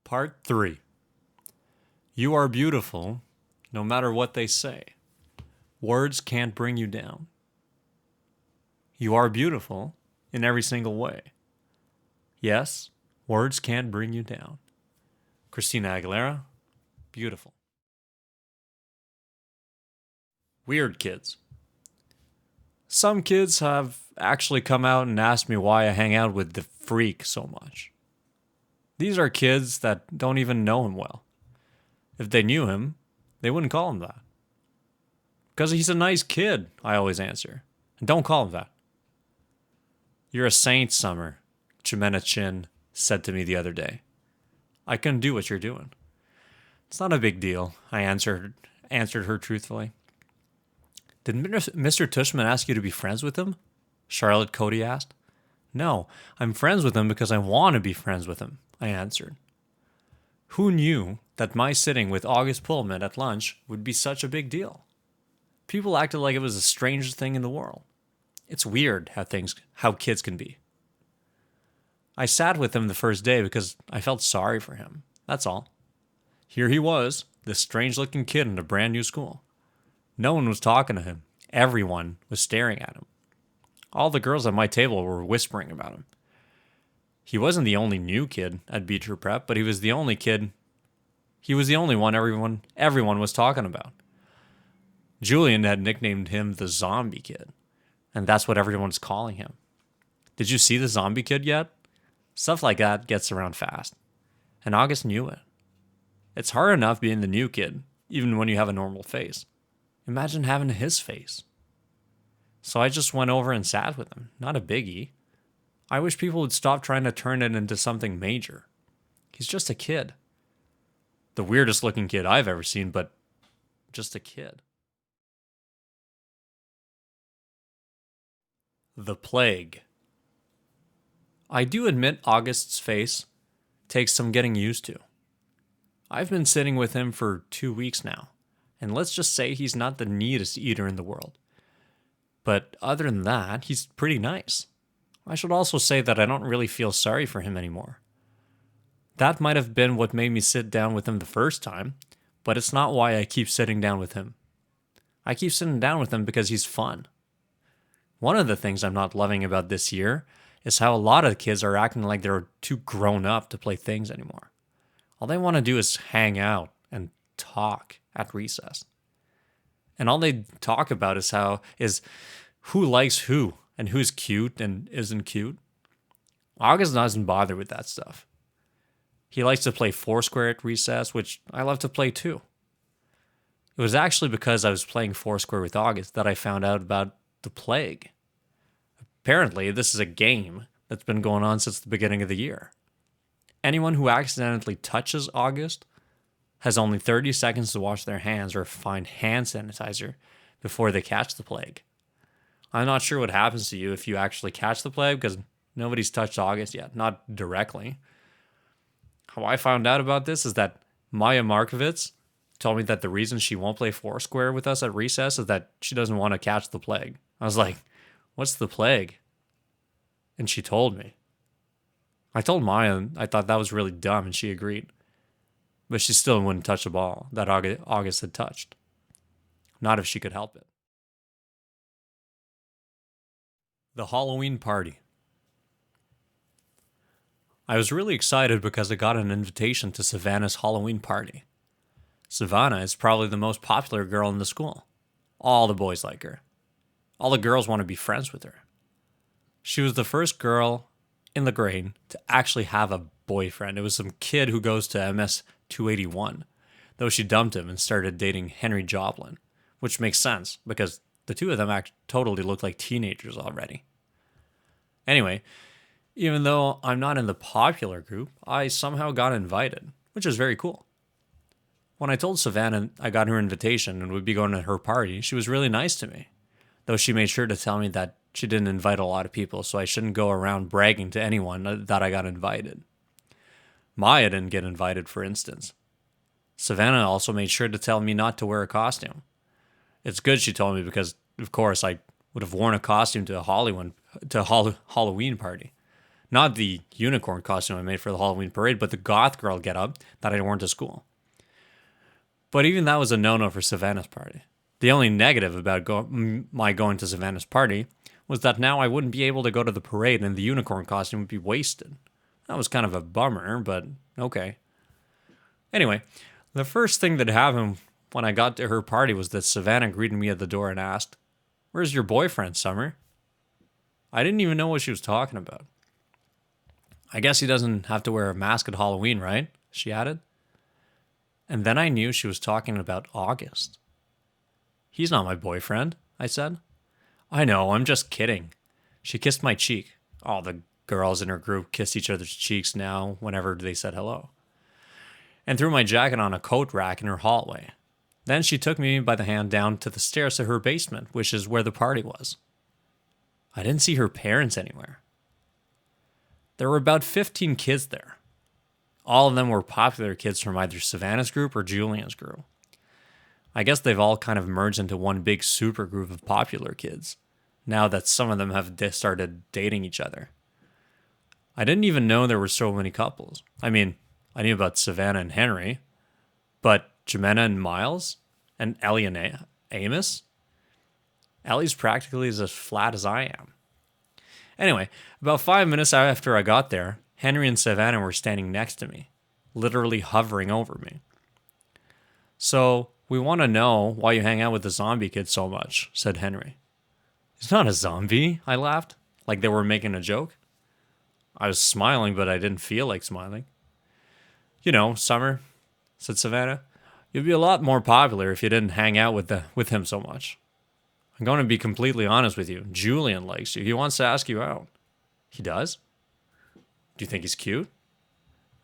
Part 3. You are beautiful, no matter what they say. Words can't bring you down. You are beautiful in every single way. Yes, words can't bring you down. Christina Aguilera, beautiful. Weird kids. Some kids have actually come out and asked me why I hang out with the freak so much. These are kids that don't even know him well. If they knew him, they wouldn't call him that. Because he's a nice kid, I always answer. And don't call him that. You're a saint, Summer, Chimena Chin said to me the other day. I couldn't do what you're doing. It's not a big deal, I answered her truthfully. Did Mr. Tushman ask you to be friends with him? Charlotte Cody asked. No, I'm friends with him because I want to be friends with him, I answered. Who knew that my sitting with August Pullman at lunch would be such a big deal? People acted like it was the strangest thing in the world. It's weird how kids can be. I sat with him the first day because I felt sorry for him. That's all. Here he was, this strange-looking kid in a brand new school. No one was talking to him. Everyone was staring at him. All the girls at my table were whispering about him. He wasn't the only new kid at Beecher Prep, but he was the only kid. He was the only one everyone was talking about. Julian had nicknamed him the Zombie Kid, and that's what everyone's calling him. Did you see the Zombie Kid yet? Stuff like that gets around fast, and August knew it. It's hard enough being the new kid, even when you have a normal face. Imagine having his face. So I just went over and sat with him. Not a biggie. I wish people would stop trying to turn it into something major. He's just a kid. The weirdest looking kid I've ever seen, but just a kid. The Plague. I do admit August's face takes some getting used to. I've been sitting with him for 2 weeks now, and let's just say he's not the neatest eater in the world. But other than that, he's pretty nice. I should also say that I don't really feel sorry for him anymore. That might have been what made me sit down with him the first time, but it's not why I keep sitting down with him. I keep sitting down with him because he's fun. One of the things I'm not loving about this year is how a lot of kids are acting like they're too grown up to play things anymore. All they want to do is hang out and talk at recess. And all they talk about is who likes who and who's cute and isn't cute. August doesn't bother with that stuff. He likes to play Foursquare at recess, which I love to play too. It was actually because I was playing Foursquare with August that I found out about the Plague. Apparently, this is a game that's been going on since the beginning of the year. Anyone who accidentally touches August has only 30 seconds to wash their hands or find hand sanitizer before they catch the plague. I'm not sure what happens to you if you actually catch the plague because nobody's touched August yet, not directly. How I found out about this is that Maya Markovitz told me that the reason she won't play Foursquare with us at recess is that she doesn't want to catch the plague. I was like, what's the plague? And she told me. I told Maya and I thought that was really dumb and she agreed. But she still wouldn't touch a ball that August had touched. Not if she could help it. The Halloween Party. I was really excited because I got an invitation to Savannah's Halloween party. Savannah is probably the most popular girl in the school. All the boys like her. All the girls want to be friends with her. She was the first girl in the grade to actually have a boyfriend. It was some kid who goes to MS 281, though she dumped him and started dating Henry Joplin, which makes sense because the two of them totally look like teenagers already. Anyway, even though I'm not in the popular group, I somehow got invited, which is very cool. When I told Savannah I got her invitation and would be going to her party, she was really nice to me, though she made sure to tell me that she didn't invite a lot of people, so I shouldn't go around bragging to anyone that I got invited. Maya didn't get invited, for instance. Savannah also made sure to tell me not to wear a costume. It's good she told me because, of course, I would have worn a costume to a Halloween party. Not the unicorn costume I made for the Halloween parade, but the goth girl getup that I wore to school. But even that was a no-no for Savannah's party. The only negative about my going to Savannah's party was that now I wouldn't be able to go to the parade and the unicorn costume would be wasted. That was kind of a bummer, but okay. Anyway, the first thing that happened when I got to her party was that Savannah greeted me at the door and asked, "Where's your boyfriend, Summer?" I didn't even know what she was talking about. "I guess he doesn't have to wear a mask at Halloween, right?" she added. And then I knew she was talking about August. "He's not my boyfriend," I said. "I know, I'm just kidding." She kissed my cheek. All the girls in her group kissed each other's cheeks now whenever they said hello. And threw my jacket on a coat rack in her hallway. Then she took me by the hand down to the stairs to her basement, which is where the party was. I didn't see her parents anywhere. There were about 15 kids there. All of them were popular kids from either Savannah's group or Julian's group. I guess they've all kind of merged into one big super group of popular kids, now that some of them have started dating each other. I didn't even know there were so many couples. I mean, I knew about Savannah and Henry, but Jimena and Miles, and Ellie and Amos? Ellie's practically as flat as I am. Anyway, about 5 minutes after I got there, Henry and Savannah were standing next to me, literally hovering over me. "So, we want to know why you hang out with the zombie kid so much," said Henry. "He's not a zombie," I laughed, like they were making a joke. I was smiling, but I didn't feel like smiling. "You know, Summer," said Savannah, "you'd be a lot more popular if you didn't hang out with him so much. I'm going to be completely honest with you. Julian likes you. He wants to ask you out." "He does? Do you think he's cute?"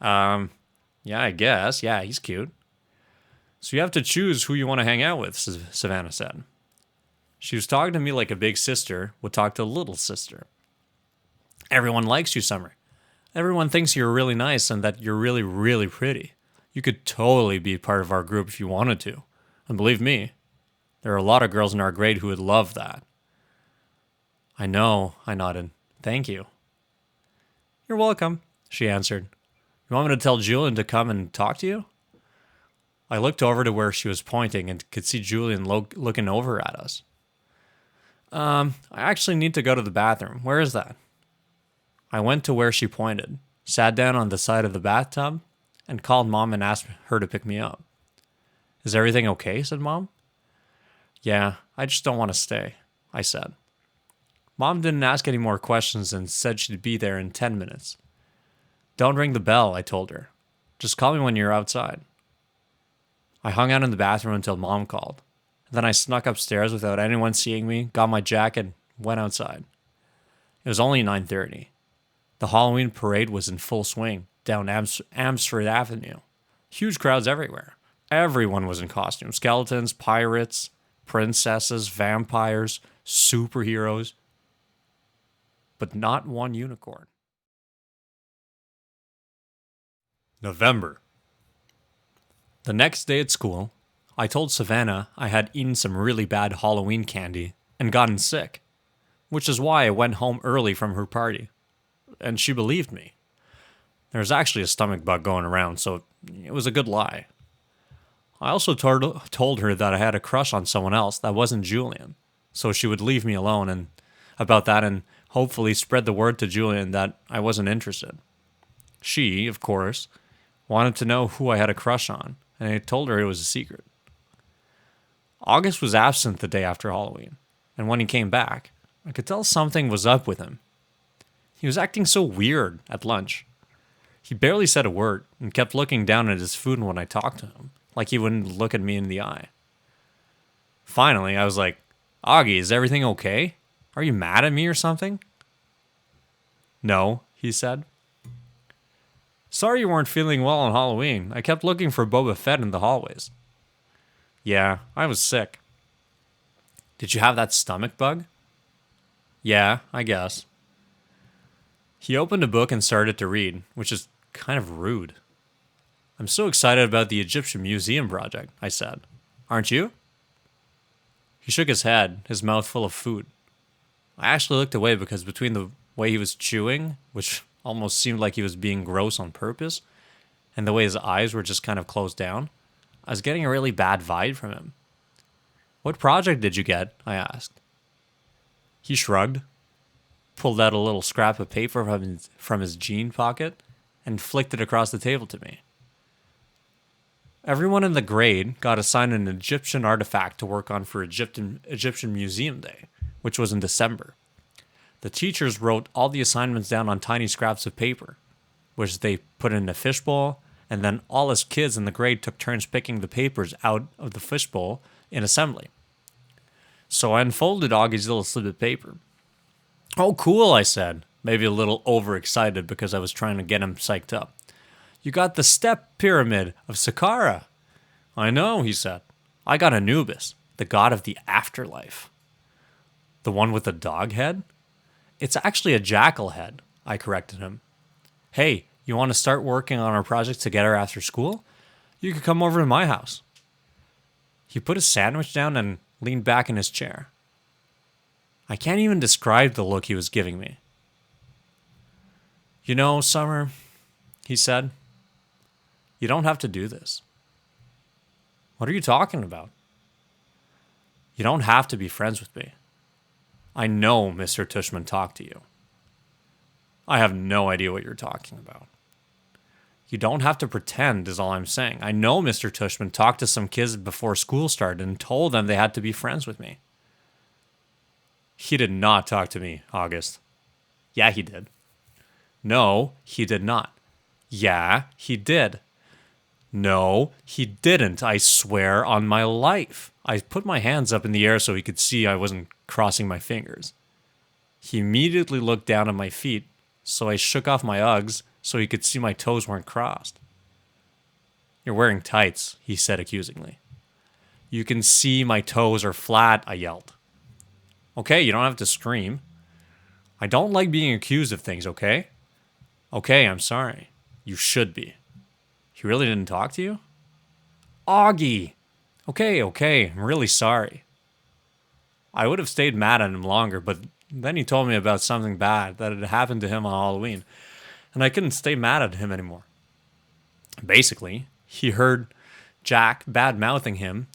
Yeah, I guess. Yeah, he's cute." "So you have to choose who you want to hang out with," Savannah said. She was talking to me like a big sister would talk to a little sister. "Everyone likes you, Summer. Everyone thinks you're really nice and that you're really, really pretty. You could totally be part of our group if you wanted to. And believe me, there are a lot of girls in our grade who would love that." "I know," I nodded. "Thank you." "You're welcome," she answered. "You want me to tell Julian to come and talk to you?" I looked over to where she was pointing and could see Julian looking over at us. I actually need to go to the bathroom. Where is that?" I went to where she pointed, sat down on the side of the bathtub, and called Mom and asked her to pick me up. "Is everything okay?" said Mom. "Yeah, I just don't want to stay," I said. Mom didn't ask any more questions and said she'd be there in 10 minutes. "Don't ring the bell," I told her. "Just call me when you're outside." I hung out in the bathroom until Mom called. Then I snuck upstairs without anyone seeing me, got my jacket, and went outside. It was only 9:30. The Halloween parade was in full swing down Amsterdam Avenue. Huge crowds everywhere. Everyone was in costume. Skeletons, pirates, princesses, vampires, superheroes. But not one unicorn. November. The next day at school, I told Savannah I had eaten some really bad Halloween candy and gotten sick, which is why I went home early from her party. And she believed me. There was actually a stomach bug going around, so it was a good lie. I also told her that I had a crush on someone else that wasn't Julian, so she would leave me alone and about that and hopefully spread the word to Julian that I wasn't interested. She, of course, wanted to know who I had a crush on, and I told her it was a secret. August was absent the day after Halloween, and when he came back, I could tell something was up with him. He was acting so weird at lunch. He barely said a word and kept looking down at his food when I talked to him, like he wouldn't look at me in the eye. Finally, I was like, "Augie, is everything okay? Are you mad at me or something?" "No," he said. "Sorry you weren't feeling well on Halloween. I kept looking for Boba Fett in the hallways." "Yeah, I was sick." "Did you have that stomach bug?" "Yeah, I guess." He opened a book and started to read, which is kind of rude. "I'm so excited about the Egyptian Museum project," I said. "Aren't you?" He shook his head, his mouth full of food. I actually looked away because between the way he was chewing, which almost seemed like he was being gross on purpose, and the way his eyes were just kind of closed down. I was getting a really bad vibe from him. "What project did you get?" I asked. He shrugged, pulled out a little scrap of paper from his jean pocket, and flicked it across the table to me. Everyone in the grade got assigned an Egyptian artifact to work on for Egyptian Museum Day, which was in December. The teachers wrote all the assignments down on tiny scraps of paper, which they put in a fishbowl, and then all us kids in the grade took turns picking the papers out of the fishbowl in assembly. So I unfolded Augie's little slip of paper. "Oh, cool," I said, maybe a little overexcited because I was trying to get him psyched up. "You got the step pyramid of Saqqara." "I know," he said. "I got Anubis, the god of the afterlife." "The one with the dog head?" "It's actually a jackal head," I corrected him. "Hey, you want to start working on our project together after school? You could come over to my house." He put his sandwich down and leaned back in his chair. I can't even describe the look he was giving me. "You know, Summer," he said, "you don't have to do this." "What are you talking about?" "You don't have to be friends with me. I know Mr. Tushman talked to you." "I have no idea what you're talking about." "You don't have to pretend is all I'm saying. I know Mr. Tushman talked to some kids before school started and told them they had to be friends with me." "He did not talk to me, August." "Yeah, he did." "No, he did not." "Yeah, he did." "No, he didn't, I swear on my life." I put my hands up in the air so he could see I wasn't crossing my fingers. He immediately looked down at my feet, so I shook off my Uggs so he could see my toes weren't crossed. "You're wearing tights," he said accusingly. "You can see my toes are flat," I yelled. "Okay, you don't have to scream." "I don't like being accused of things, okay?" "Okay, I'm sorry." "You should be." "He really didn't talk to you?" "Augie!" Okay, I'm really sorry." I would have stayed mad at him longer, but then he told me about something bad that had happened to him on Halloween, and I couldn't stay mad at him anymore. Basically, he heard Jack bad-mouthing him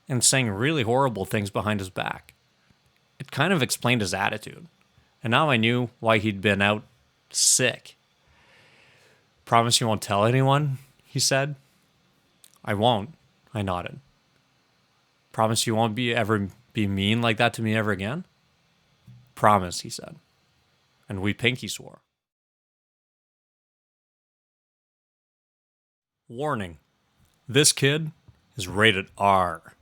and saying really horrible things behind his back. It kind of explained his attitude, and now I knew why he'd been out sick. "Promise you won't tell anyone?" he said. "I won't," I nodded. "Promise you won't ever be mean like that to me ever again?" "Promise," he said. And we pinky swore. Warning. This kid is rated R.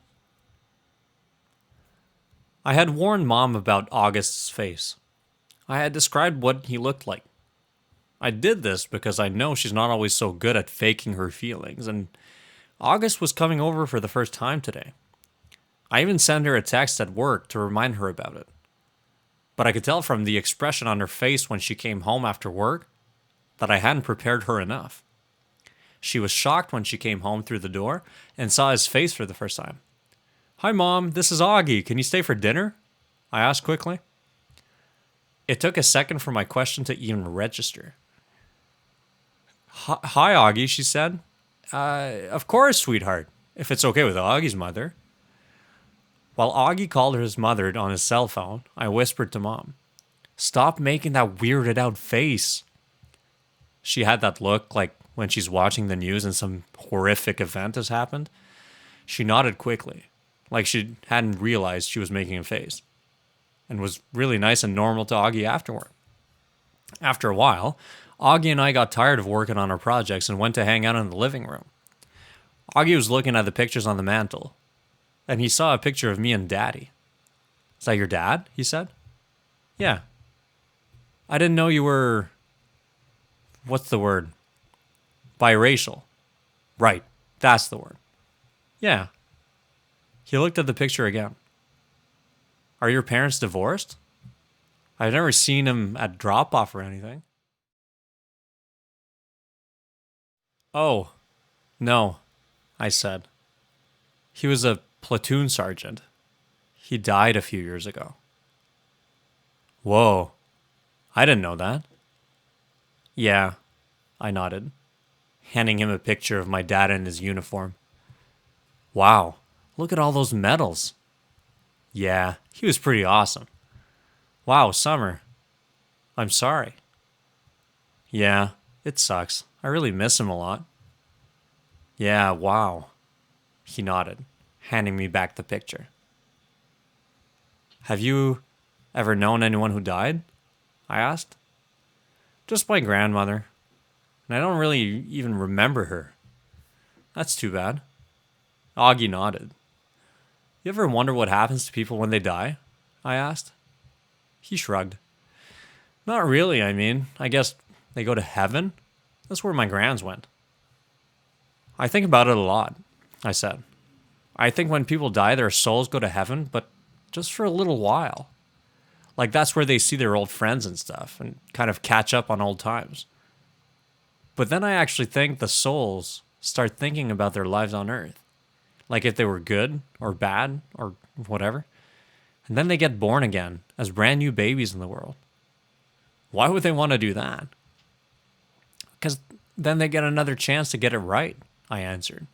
I had warned Mom about August's face. I had described what he looked like. I did this because I know she's not always so good at faking her feelings, and August was coming over for the first time today. I even sent her a text at work to remind her about it. But I could tell from the expression on her face when she came home after work that I hadn't prepared her enough. She was shocked when she came home through the door and saw his face for the first time. "Hi, Mom, this is Augie. Can you stay for dinner?" I asked quickly. It took a second for my question to even register. "Hi, Augie," she said. Of course, sweetheart, if it's okay with Augie's mother." While Augie called her his mother on his cell phone, I whispered to Mom, "Stop making that weirded out face." She had that look like when she's watching the news and some horrific event has happened. She nodded quickly, like she hadn't realized she was making a face, and was really nice and normal to Augie afterward. After a while, Augie and I got tired of working on our projects and went to hang out in the living room. Augie was looking at the pictures on the mantle, and he saw a picture of me and Daddy. "Is that your dad?" he said. "Yeah." "I didn't know you were... what's the word? Biracial." "Right, that's the word." "Yeah." He looked at the picture again. "Are your parents divorced? I've never seen him at drop-off or anything." "Oh, no," I said. "He was a platoon sergeant. He died a few years ago." "Whoa, I didn't know that." Yeah, I nodded, handing him a picture of my dad in his uniform. Wow, look at all those medals. Yeah, he was pretty awesome. Wow, Summer, I'm sorry. Yeah, it sucks. I really miss him a lot. Yeah, wow. He nodded, handing me back the picture. Have you ever known anyone who died? I asked. Just my grandmother, and I don't really even remember her. That's too bad. Augie nodded. You ever wonder what happens to people when they die? I asked. He shrugged. Not really, I mean. I guess they go to heaven? That's where my grands went. I think about it a lot, I said. I think when people die, their souls go to heaven, but just for a little while. Like that's where they see their old friends and stuff and kind of catch up on old times. But then I actually think the souls start thinking about their lives on earth. Like if they were good or bad or whatever. And then they get born again as brand new babies in the world. Why would they want to do that? Because then they get another chance to get it right, I answered.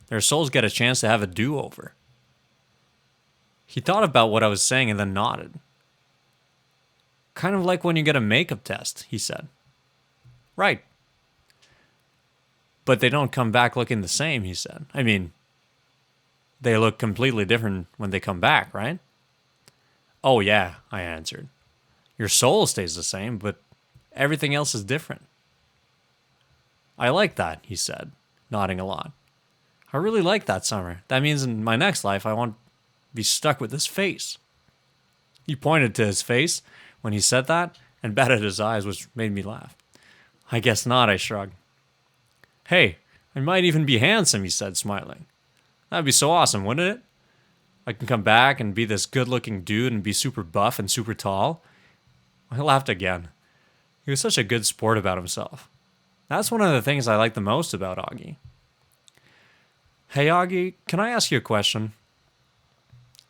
Their souls get a chance to have a do-over. He thought about what I was saying and then nodded. Kind of like when you get a makeup test, he said. Right. But they don't come back looking the same, he said. I mean, they look completely different when they come back, right? Oh, yeah, I answered. Your soul stays the same, but everything else is different. I like that, he said, nodding a lot. I really like that, Summer. That means in my next life, I won't be stuck with this face. He pointed to his face when he said that and batted his eyes, which made me laugh. I guess not, I shrugged. Hey, I might even be handsome, he said, smiling. That'd be so awesome, wouldn't it? I can come back and be this good-looking dude and be super buff and super tall. I laughed again. He was such a good sport about himself. That's one of the things I like the most about Augie. Hey, Augie, can I ask you a question?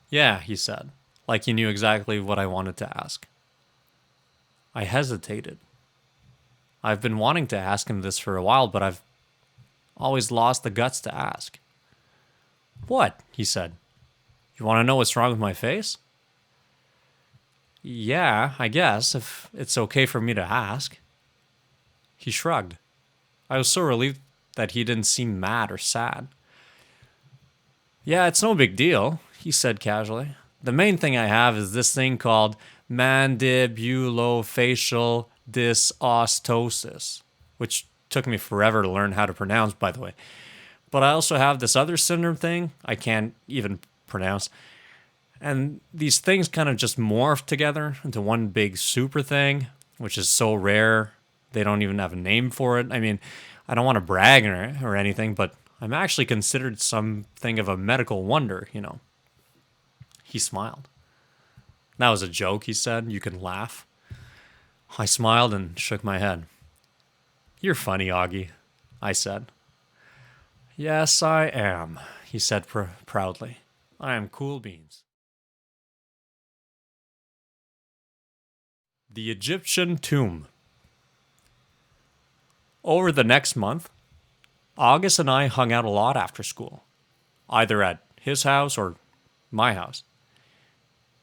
Yeah, he said, like he knew exactly what I wanted to ask. I hesitated. I've been wanting to ask him this for a while, but I've always lost the guts to ask. What? He said. You want to know what's wrong with my face? Yeah, I guess, if it's okay for me to ask. He shrugged. I was so relieved that he didn't seem mad or sad. Yeah, it's no big deal, he said casually. The main thing I have is this thing called mandibulofacial dysostosis, which took me forever to learn how to pronounce, by the way. But I also have this other syndrome thing I can't even pronounce. And these things kind of just morph together into one big super thing, which is so rare, they don't even have a name for it. I mean, I don't want to brag or anything, but I'm actually considered something of a medical wonder, you know. He smiled. That was a joke, he said. You can laugh. I smiled and shook my head. You're funny, Augie, I said. Yes, I am, he said proudly. I am cool beans. The Egyptian Tomb. Over the next month, August and I hung out a lot after school, either at his house or my house.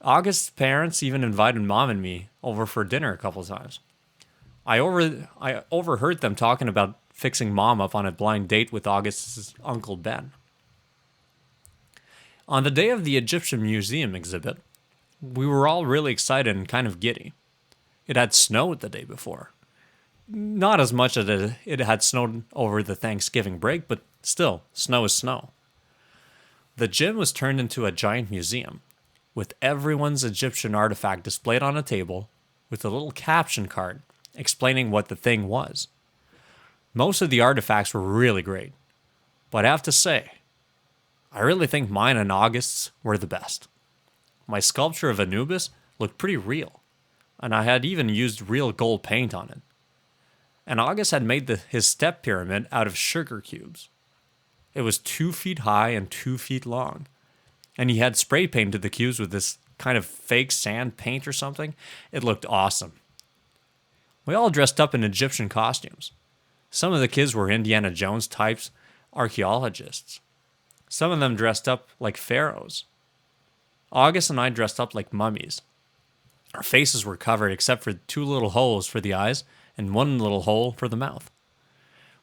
August's parents even invited Mom and me over for dinner a couple times. I overheard them talking about fixing Mom up on a blind date with August's Uncle Ben. On the day of the Egyptian Museum exhibit, we were all really excited and kind of giddy. It had snowed the day before. Not as much as it had snowed over the Thanksgiving break, but still, snow is snow. The gym was turned into a giant museum, with everyone's Egyptian artifact displayed on a table with a little caption card explaining what the thing was. Most of the artifacts were really great, but I have to say, I really think mine and August's were the best. My sculpture of Anubis looked pretty real, and I had even used real gold paint on it. And August had made his step pyramid out of sugar cubes. It was 2 feet high and 2 feet long, and he had spray painted the cubes with this kind of fake sand paint or something. It looked awesome. We all dressed up in Egyptian costumes. Some of the kids were Indiana Jones types archaeologists. Some of them dressed up like pharaohs. August and I dressed up like mummies. Our faces were covered except for 2 little holes for the eyes and 1 little hole for the mouth.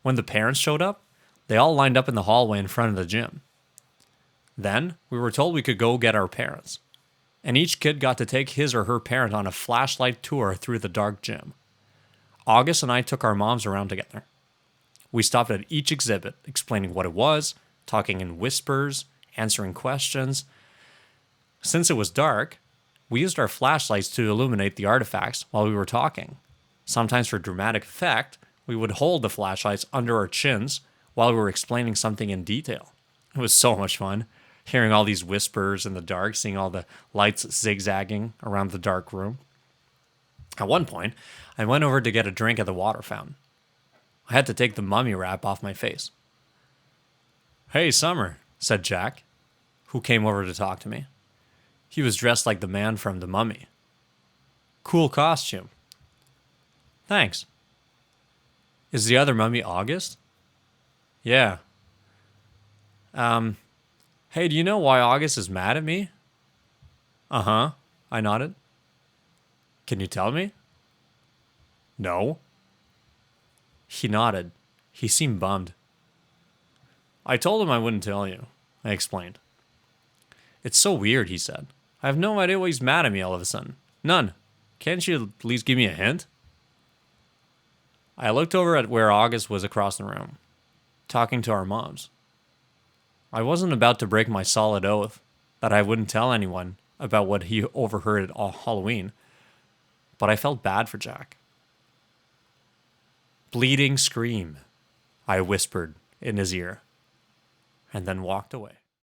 When the parents showed up, they all lined up in the hallway in front of the gym. Then we were told we could go get our parents, and each kid got to take his or her parent on a flashlight tour through the dark gym. August and I took our moms around together. We stopped at each exhibit, explaining what it was, talking in whispers, answering questions. Since it was dark, we used our flashlights to illuminate the artifacts while we were talking. Sometimes for dramatic effect, we would hold the flashlights under our chins while we were explaining something in detail. It was so much fun, hearing all these whispers in the dark, seeing all the lights zigzagging around the dark room. At one point, I went over to get a drink at the water fountain. I had to take the mummy wrap off my face. "Hey, Summer," said Jack, who came over to talk to me. He was dressed like the man from The Mummy. "Cool costume." "Thanks." "Is the other mummy August?" "Yeah." Hey, do you know why August is mad at me?" "Uh-huh," I nodded. "Can you tell me?" "No." He nodded. He seemed bummed. "I told him I wouldn't tell you," I explained. "It's so weird," he said. "I have no idea why he's mad at me all of a sudden. None. Can't you at least give me a hint?" I looked over at where August was across the room, talking to our moms. I wasn't about to break my solid oath that I wouldn't tell anyone about what he overheard at Halloween, but I felt bad for Jack. "Bleeding scream," I whispered in his ear, and then walked away.